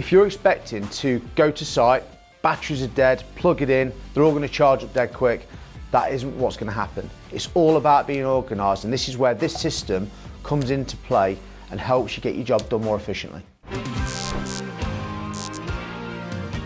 If you're expecting to go to site, batteries are dead, plug it in, they're all going to charge up dead quick, that isn't what's going to happen. It's all about being organised, and this is where this system comes into play and helps you get your job done more efficiently.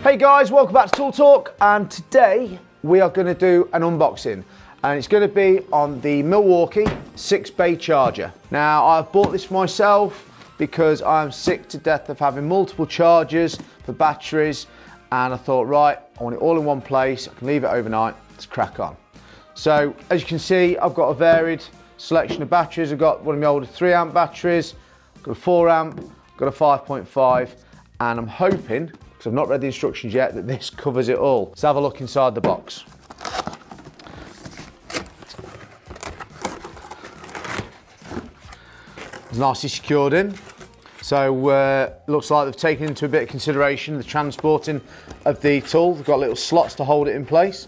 Hey guys, welcome back to Tool Talk, and today we are going to do an unboxing, and it's going to be on the Milwaukee 6-bay charger. Now, I've bought this for myself because I'm sick to death of having multiple chargers for batteries, and I thought, right, I want it all in one place, I can leave it overnight, let's crack on. So, as you can see, I've got a varied selection of batteries. I've got one of my older 3 amp batteries, I've got a 4 amp, I've got a 5.5, and I'm hoping, because I've not read the instructions yet, that this covers it all. Let's have a look inside the box. It's nicely secured in. So looks like they've taken into a bit of consideration the transporting of the tool. They've got little slots to hold it in place.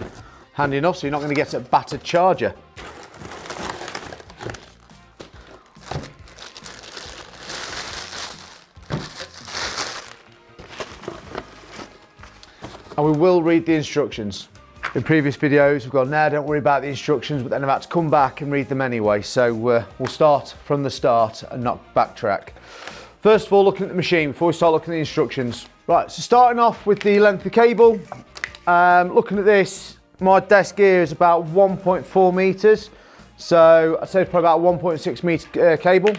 Handy enough, so you're not going to get a battered charger. And we will read the instructions. In previous videos, we've gone, nah, don't worry about the instructions, but then I've had to come back and read them anyway. So we'll start from the start and not backtrack. First of all, looking at the machine before we start looking at the instructions. Right, so starting off with the length of the cable. Looking at this, my desk gear is about 1.4 meters. So I'd say it's probably about 1.6 meter cable.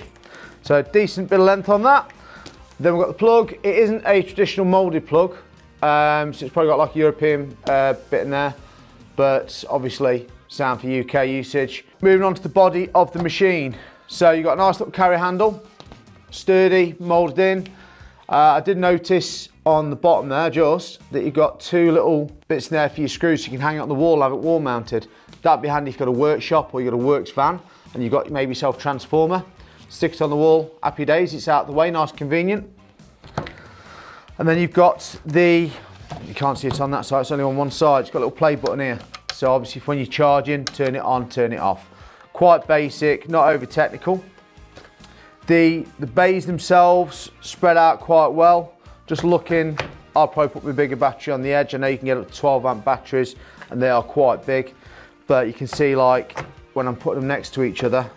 So decent bit of length on that. Then we've got the plug. It isn't a traditional molded plug. So it's probably got like a European bit in there, but obviously sound for UK usage. Moving on to the body of the machine. So you've got a nice little carry handle, sturdy, moulded in. I did notice on the bottom there just that you've got 2 little bits in there for your screws so you can hang it on the wall, have it wall mounted. That'd be handy if you've got a workshop or you've got a works van and you've got maybe yourself a transformer. Stick it on the wall, happy days, it's out of the way, nice convenient. And then you've got the, you can't see it on that side, it's only on one side, it's got a little play button here. So obviously when you're charging, turn it on, turn it off. Quite basic, not over technical. The bays themselves spread out quite well. Just looking, I'll probably put my bigger battery on the edge. I know you can get up to 12 amp batteries and they are quite big. But you can see like when I'm putting them next to each other,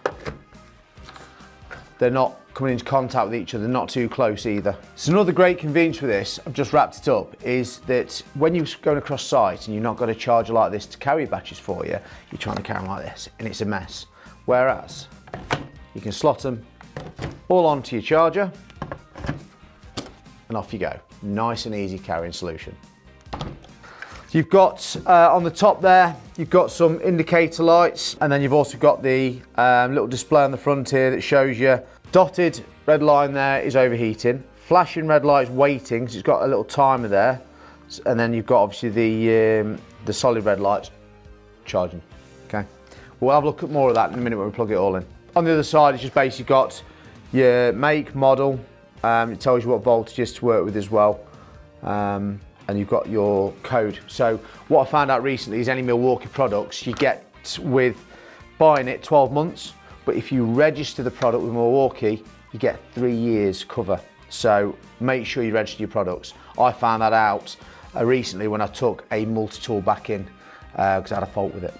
they're not coming into contact with each other, not too close either. So another great convenience with this, I've just wrapped it up, is that when you're going across site and you've not got a charger like this to carry batteries for you, you're trying to carry them like this and it's a mess. Whereas you can slot them all onto your charger and off you go. Nice and easy carrying solution. So you've got on the top there, you've got some indicator lights, and then you've also got the little display on the front here that shows you dotted red line there is overheating, flashing red light is waiting, so it's got a little timer there, and then you've got obviously the solid red lights charging. Okay, we'll have a look at more of that in a minute when we plug it all in. On the other side, it's just basically got your make, model, it tells you what voltages to work with as well, and you've got your code. So what I found out recently is any Milwaukee products you get with buying it 12 months, but if you register the product with Milwaukee, you get 3 years cover. So make sure you register your products. I found that out recently when I took a multi-tool back in because I had a fault with it.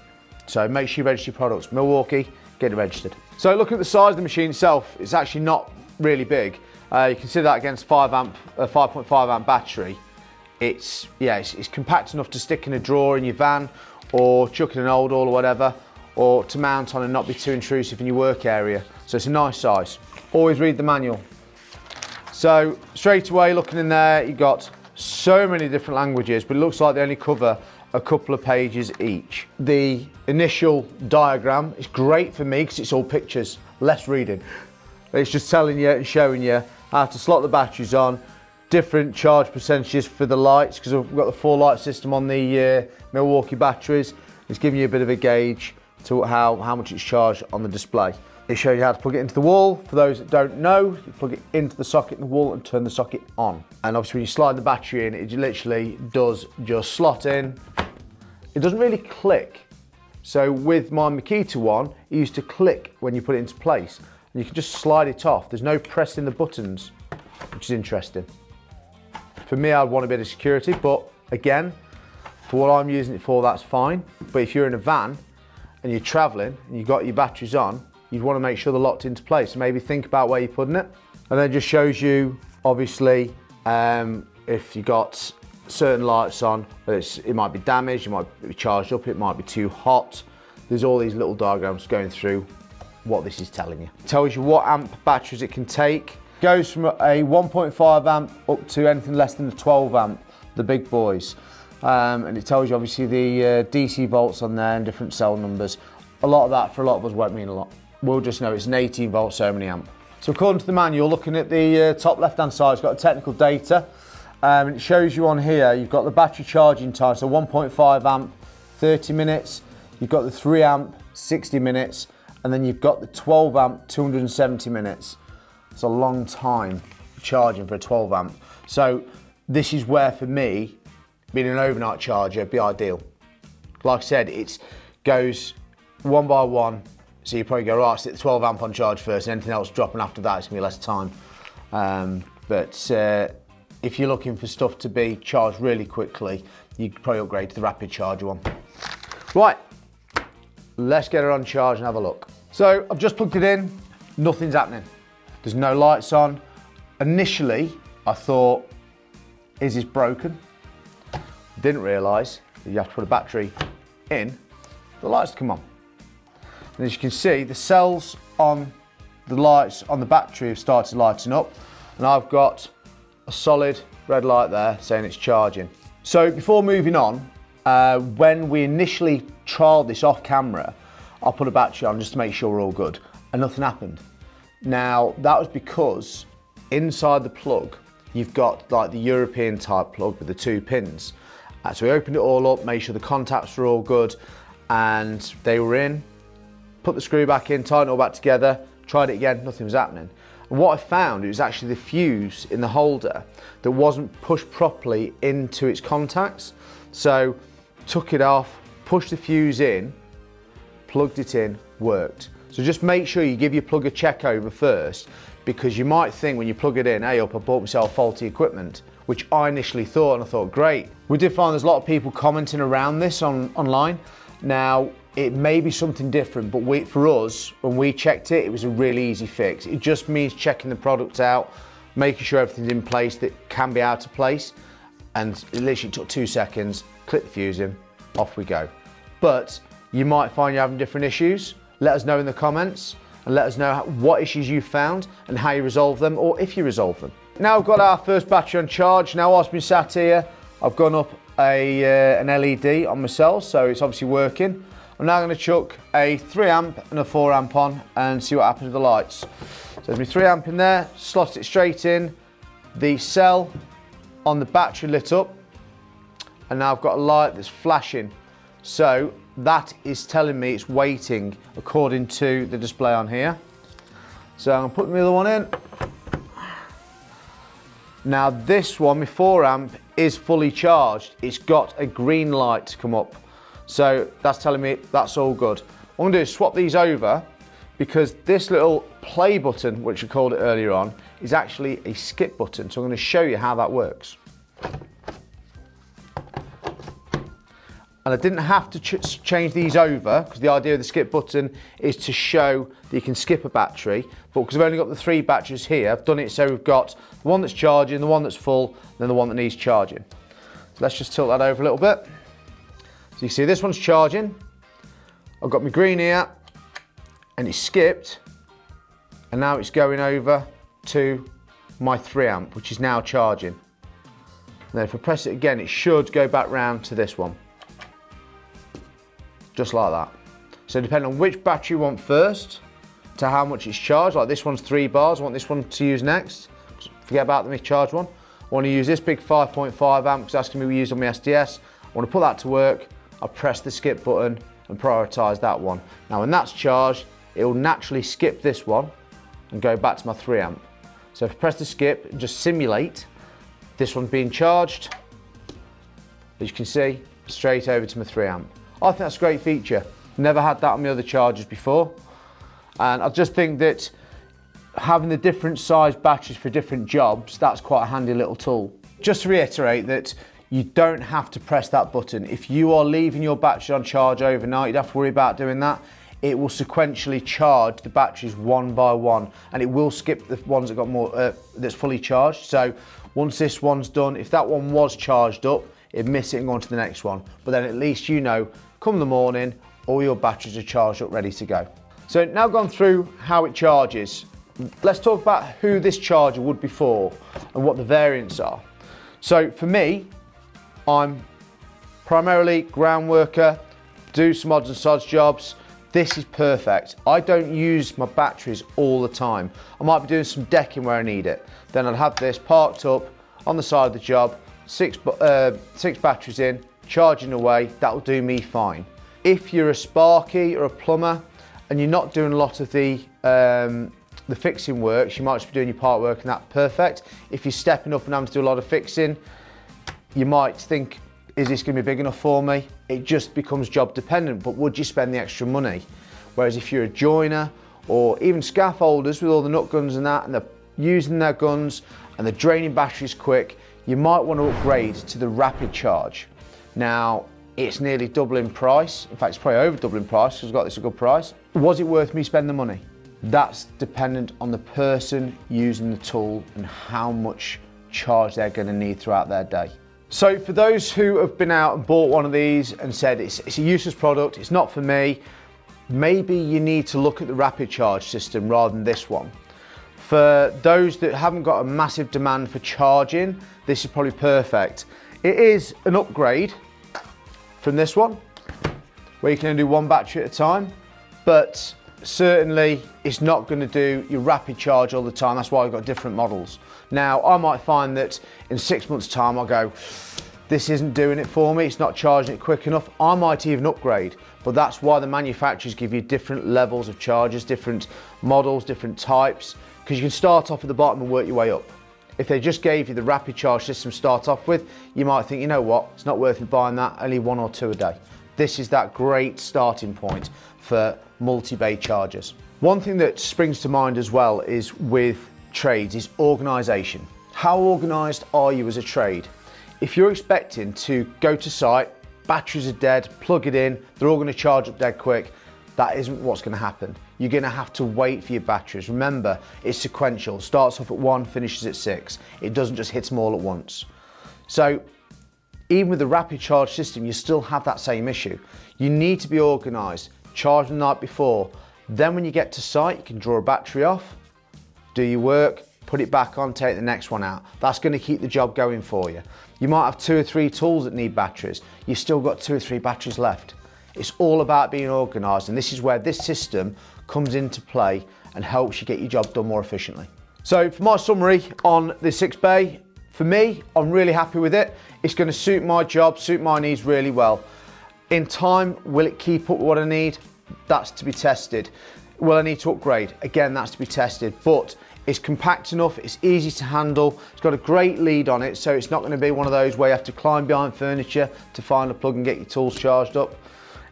So make sure you register your products. Milwaukee, get it registered. So looking at the size of the machine itself, it's actually not really big. You consider that against 5.5 amp battery. It's compact enough to stick in a drawer in your van or chuck in an old all or whatever, or to mount on and not be too intrusive in your work area. So it's a nice size. Always read the manual. So straight away looking in there, you've got so many different languages, but it looks like they only cover a couple of pages each. The initial diagram is great for me because it's all pictures, less reading. It's just telling you and showing you how to slot the batteries on, different charge percentages for the lights, because we've got the 4 light system on the Milwaukee batteries. It's giving you a bit of a gauge to how much it's charged on the display. It shows you how to plug it into the wall. For those that don't know, you plug it into the socket in the wall and turn the socket on. And obviously when you slide the battery in, it literally does just slot in. It doesn't really click. So with my Makita one, it used to click when you put it into place. And you can just slide it off. There's no pressing the buttons, which is interesting. For me, I'd want a bit of security, but again, for what I'm using it for, that's fine. But if you're in a van and you're traveling and you've got your batteries on, you'd want to make sure they're locked into place. So maybe think about where you're putting it. And then it just shows you, obviously, if you got certain lights on, it might be damaged, it might be charged up, it might be too hot. There's all these little diagrams going through what this is telling you. It tells you what amp batteries it can take. Goes from a 1.5 amp up to anything less than a 12 amp, the big boys. And it tells you obviously the DC volts on there and different cell numbers. A lot of that for a lot of us won't mean a lot. We'll just know it's an 18 volt so many amp. So according to the manual, looking at the top left hand side, it's got technical data. And it shows you on here, you've got the battery charging time, so 1.5 amp, 30 minutes. You've got the 3 amp, 60 minutes. And then you've got the 12 amp, 270 minutes. It's a long time charging for a 12 amp. So this is where, for me, being an overnight charger would be ideal. Like I said, it goes one by one. So you probably go, right, stick the 12 amp on charge first, and anything else dropping after that, it's gonna be less time. But if you're looking for stuff to be charged really quickly, you could probably upgrade to the rapid charger one. Right, let's get her on charge and have a look. So I've just plugged it in, nothing's happening. There's no lights on. Initially, I thought, is this broken? Didn't realise that you have to put a battery in for the lights to come on. And as you can see, the cells on the lights on the battery have started lighting up, and I've got a solid red light there saying it's charging. So before moving on, when we initially trialled this off camera, I put a battery on just to make sure we're all good, and nothing happened. Now, that was because inside the plug, you've got like the European type plug with the 2 pins. So we opened it all up, made sure the contacts were all good, and they were in, put the screw back in, tightened it all back together, tried it again, nothing was happening. And what I found, it was actually the fuse in the holder that wasn't pushed properly into its contacts. So took it off, pushed the fuse in, plugged it in, worked. So just make sure you give your plug a check over first, because you might think when you plug it in, hey up, I bought myself faulty equipment, which I initially thought, and I thought, great. We did find there's a lot of people commenting around this online. Now, it may be something different, but for us, when we checked it, it was a really easy fix. It just means checking the product out, making sure everything's in place that can be out of place, and it literally took 2 seconds, click the fuse in, off we go. But you might find you're having different issues. Let us know in the comments, and let us know what issues you found and how you resolve them, or if you resolve them. Now we've got our first battery on charge. Now whilst we've been sat here, I've gone up an LED on my cells, so it's obviously working. I'm now going to chuck a 3 amp and a 4 amp on and see what happens with the lights. So there's my 3 amp in there, slot it straight in, the cell on the battery lit up, and now I've got a light that's flashing. So that is telling me it's waiting according to the display on here. So I'm going to put the other one in. Now this one, my 4 amp, is fully charged. It's got a green light to come up. So that's telling me that's all good. What I'm going to do is swap these over, because this little play button, which I called it earlier on, is actually a skip button. So I'm going to show you how that works. And I didn't have to change these over, because the idea of the skip button is to show that you can skip a battery. But because I've only got the 3 batteries here, I've done it so we've got the one that's charging, the one that's full, and then the one that needs charging. So let's just tilt that over a little bit. So you see this one's charging. I've got my green here, and it's skipped. And now it's going over to my 3 amp, which is now charging. And then if I press it again, it should go back round to this one. Just like that. So depending on which battery you want first, to how much it's charged, like this one's 3 bars, I want this one to use next. Forget about the charge one. I want to use this big 5.5 amp, because that's going to be used on my SDS. I want to put that to work. I press the skip button and prioritise that one. Now when that's charged, it will naturally skip this one and go back to my 3 amp. So if I press the skip and just simulate this one being charged, as you can see, straight over to my 3 amp. I think that's a great feature. Never had that on my other chargers before. And I just think that having the different size batteries for different jobs, that's quite a handy little tool. Just to reiterate that you don't have to press that button. If you are leaving your battery on charge overnight, you don't have to worry about doing that. It will sequentially charge the batteries one by one, and it will skip the ones that got more that's fully charged. So once this one's done, if that one was charged up, it'd miss it and go on to the next one. But then at least you know, come the morning, all your batteries are charged up, ready to go. So now gone through how it charges, let's talk about who this charger would be for and what the variants are. So for me, I'm primarily ground worker, do some odds and sods jobs. This is perfect. I don't use my batteries all the time. I might be doing some decking where I need it. Then I'll have this parked up on the side of the job, six batteries in, charging away. That'll do me fine. If you're a sparky or a plumber and you're not doing a lot of the fixing works, you might just be doing your part work and that's perfect. If you're stepping up and having to do a lot of fixing, you might think, is this going to be big enough for me? It just becomes job dependent, but would you spend the extra money? Whereas if you're a joiner or even scaffolders with all the nut guns and that, and they're using their guns and they're draining batteries quick, you might want to upgrade to the rapid charge. Now, it's nearly double in price. In fact, it's probably over double in price because I've got this at a good price. Was it worth me spending the money? That's dependent on the person using the tool and how much charge they're going to need throughout their day. So for those who have been out and bought one of these and said it's a useless product, it's not for me, maybe you need to look at the rapid charge system rather than this one. For those that haven't got a massive demand for charging, this is probably perfect. It is an upgrade from this one, where you can only do one battery at a time, but certainly it's not going to do your rapid charge all the time. That's why I've got different models. Now, I might find that in 6 months' time, I'll go, this isn't doing it for me, it's not charging it quick enough. I might even upgrade, but that's why the manufacturers give you different levels of chargers, different models, different types, because you can start off at the bottom and work your way up. If they just gave you the rapid charge system to start off with, you might think, you know what, it's not worth me buying that, only 1 or 2 a day. This is that great starting point for multi-bay chargers. One thing that springs to mind as well is with trades is organisation. How organised are you as a trade? If you're expecting to go to site, batteries are dead, plug it in, they're all going to charge up dead quick, that isn't what's going to happen. You're going to have to wait for your batteries. Remember, it's sequential. Starts off at 1, finishes at 6. It doesn't just hit them all at once. So even with the rapid charge system, you still have that same issue. You need to be organised, charge the night before. Then when you get to site, you can draw a battery off, do your work, put it back on, take the next one out. That's going to keep the job going for you. You might have 2 or 3 tools that need batteries. You've still got 2 or 3 batteries left. It's all about being organised, and this is where this system comes into play and helps you get your job done more efficiently. So for my summary on the 6-bay, for me, I'm really happy with it. It's going to suit my job, suit my needs really well. In time, will it keep up with what I need? That's to be tested. Will I need to upgrade? Again, that's to be tested, but it's compact enough, it's easy to handle, it's got a great lead on it, so it's not going to be one of those where you have to climb behind furniture to find a plug and get your tools charged up.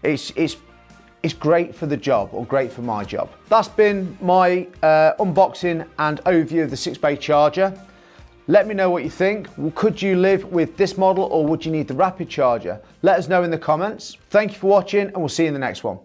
It's great for the job, or great for my job. That's been my unboxing and overview of the 6-bay charger. Let me know what you think. Could you live with this model, or would you need the rapid charger? Let us know in the comments. Thank you for watching, and we'll see you in the next one.